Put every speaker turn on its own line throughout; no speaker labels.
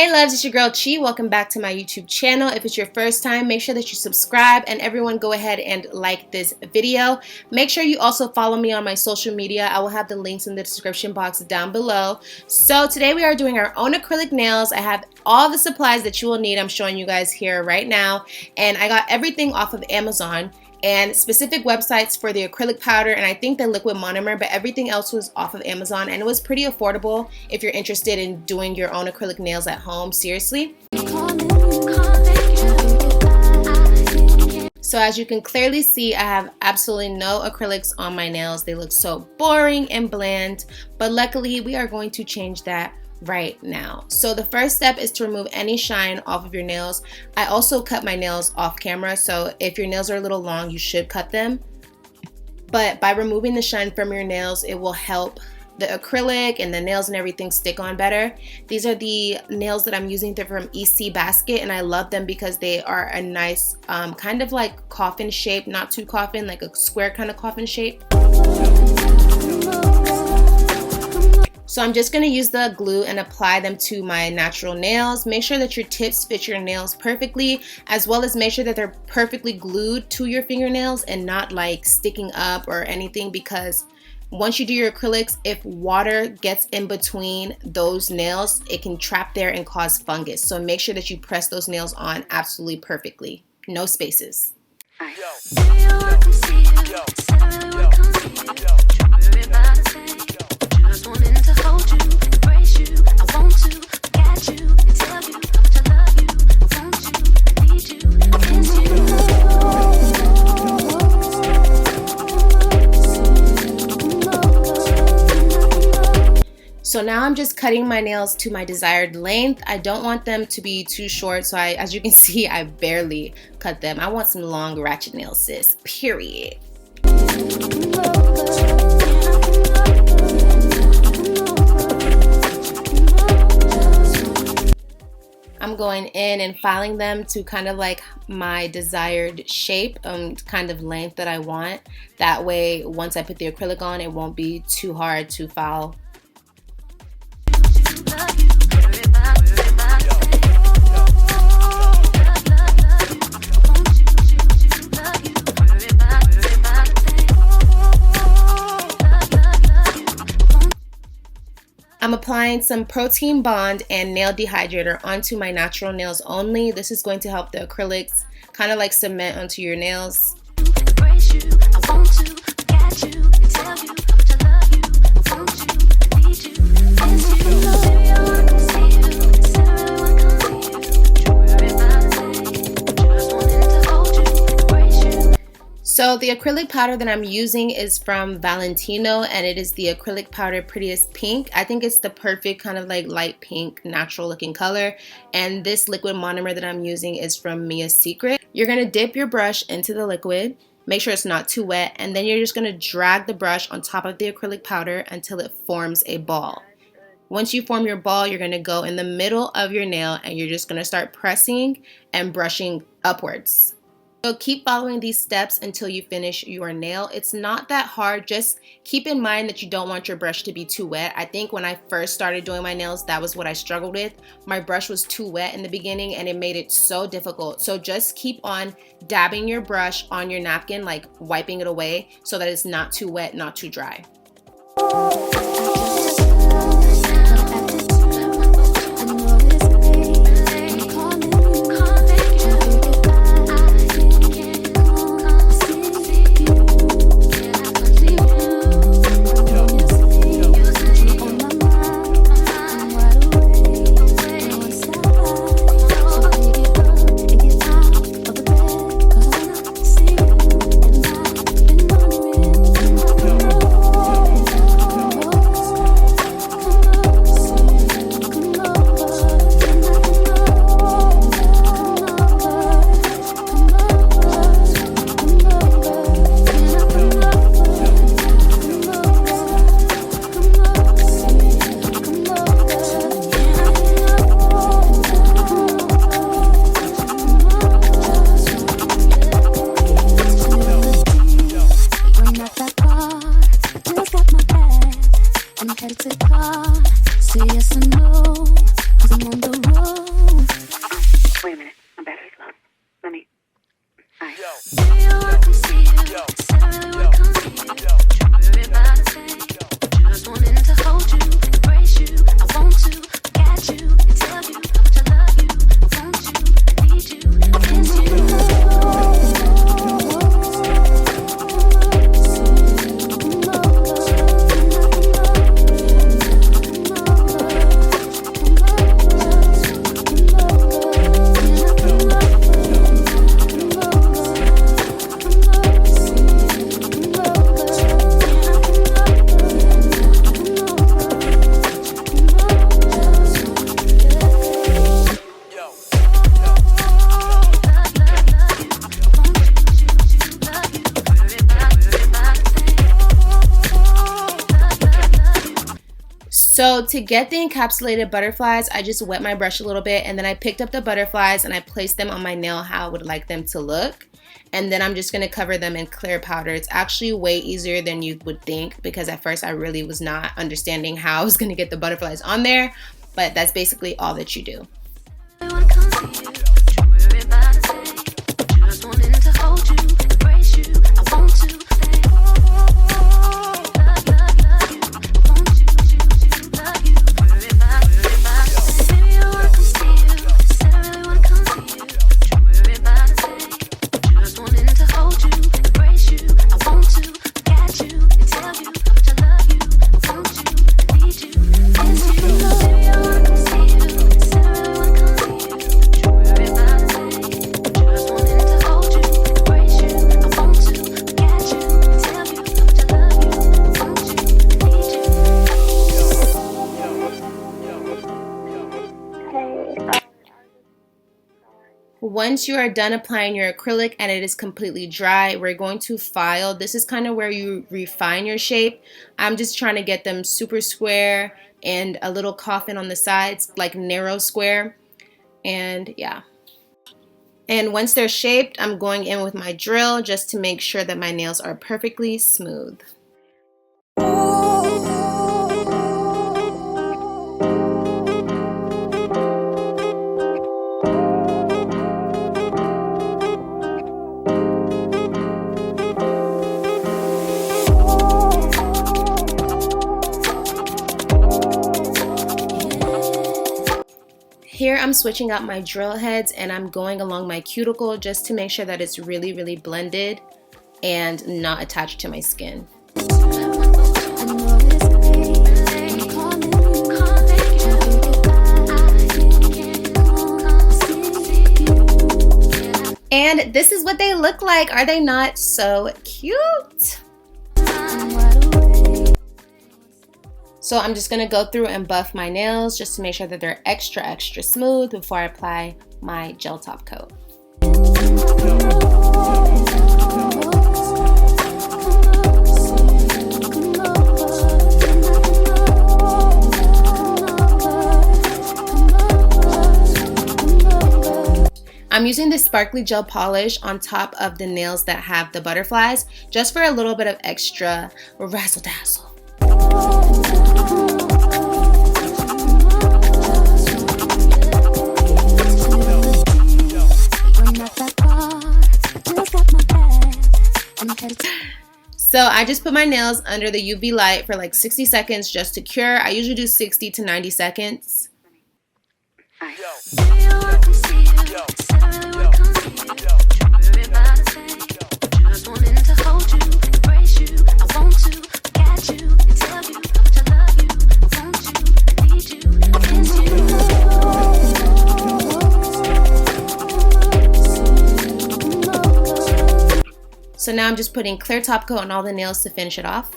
Hey loves, it's your girl Chi. Welcome back to my YouTube channel. If it's your first time, make sure that you subscribe, and everyone go ahead and like this video. Make sure you also follow me on my social media. I will have the links in the description box down below. So today we are doing our own acrylic nails. I have all the supplies that you will need. I'm showing you guys here right now, and I got everything off of Amazon and specific websites for the acrylic powder and I think the liquid monomer, but everything else was off of Amazon, and it was pretty affordable if you're interested in doing your own acrylic nails at home. Seriously. So as you can clearly see, I have absolutely no acrylics on my nails. They look so boring and bland, but luckily we are going to change that right now. So the first step is to remove any shine off of your nails. I also cut my nails off camera, so if your nails are a little long, you should cut them. But by removing the shine from your nails, it will help the acrylic and the nails and everything stick on better. These are the nails that I'm using. They're from EC Basket, and I love them because they are a nice kind of like coffin shape, not too coffin, like a square kind of coffin shape. So I'm just going to use the glue and apply them to my natural nails. Make sure that your tips fit your nails perfectly, as well as make sure that they're perfectly glued to your fingernails and not like sticking up or anything, because once you do your acrylics, if water gets in between those nails, it can trap there and cause fungus. So make sure that you press those nails on absolutely perfectly. No spaces. So now I'm just cutting my nails to my desired length. I don't want them to be too short, so as you can see, I barely cut them. I want some long ratchet nails, sis, period. I'm going in and filing them to kind of like my desired shape, kind of length that I want. That way, once I put the acrylic on, it won't be too hard to file. I'm applying some protein bond and nail dehydrator onto my natural nails only. This is going to help the acrylics kind of like cement onto your nails. So the acrylic powder that I'm using is from Valentino, and it is the acrylic powder Prettiest Pink. I think it's the perfect kind of like light pink, natural looking color. And this liquid monomer that I'm using is from Mia's Secret. You're going to dip your brush into the liquid, make sure it's not too wet, and then you're just going to drag the brush on top of the acrylic powder until it forms a ball. Once you form your ball, you're going to go in the middle of your nail and you're just going to start pressing and brushing upwards. So keep following these steps until you finish your nail. It's not that hard. Just keep in mind that you don't want your brush to be too wet. I think when I first started doing my nails, that was what I struggled with. My brush was too wet in the beginning and it made it so difficult. So just keep on dabbing your brush on your napkin, like wiping it away so that it's not too wet, not too dry. So to get the encapsulated butterflies, I just wet my brush a little bit and then I picked up the butterflies and I placed them on my nail how I would like them to look. And then I'm just going to cover them in clear powder. It's actually way easier than you would think because at first I really was not understanding how I was going to get the butterflies on there. But that's basically all that you do. Once you are done applying your acrylic and it is completely dry, we're going to file. This is kind of where you refine your shape. I'm just trying to get them super square and a little coffin on the sides, like narrow square. And yeah. And once they're shaped, I'm going in with my drill just to make sure that my nails are perfectly smooth. Here I'm switching out my drill heads and I'm going along my cuticle just to make sure that it's really, really blended and not attached to my skin. And this is what they look like. Are they not so cute? So I'm just gonna go through and buff my nails just to make sure that they're extra, extra smooth before I apply my gel top coat. I'm using this sparkly gel polish on top of the nails that have the butterflies just for a little bit of extra razzle dazzle. So I just put my nails under the UV light for like 60 seconds just to cure. I usually do 60 to 90 seconds. So now I'm just putting clear top coat on all the nails to finish it off.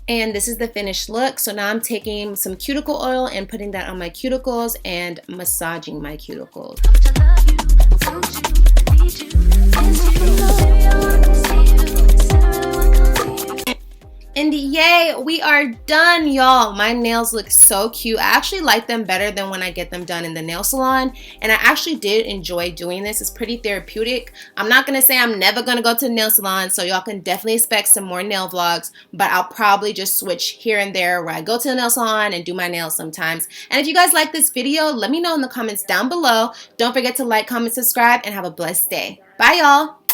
And this is the finished look. So now I'm taking some cuticle oil and putting that on my cuticles and massaging my cuticles. And yay, we are done, y'all. My nails look so cute. I actually like them better than when I get them done in the nail salon. And I actually did enjoy doing this. It's pretty therapeutic. I'm not going to say I'm never going to go to the nail salon, so y'all can definitely expect some more nail vlogs. But I'll probably just switch here and there where I go to the nail salon and do my nails sometimes. And if you guys like this video, let me know in the comments down below. Don't forget to like, comment, subscribe, and have a blessed day. Bye, y'all.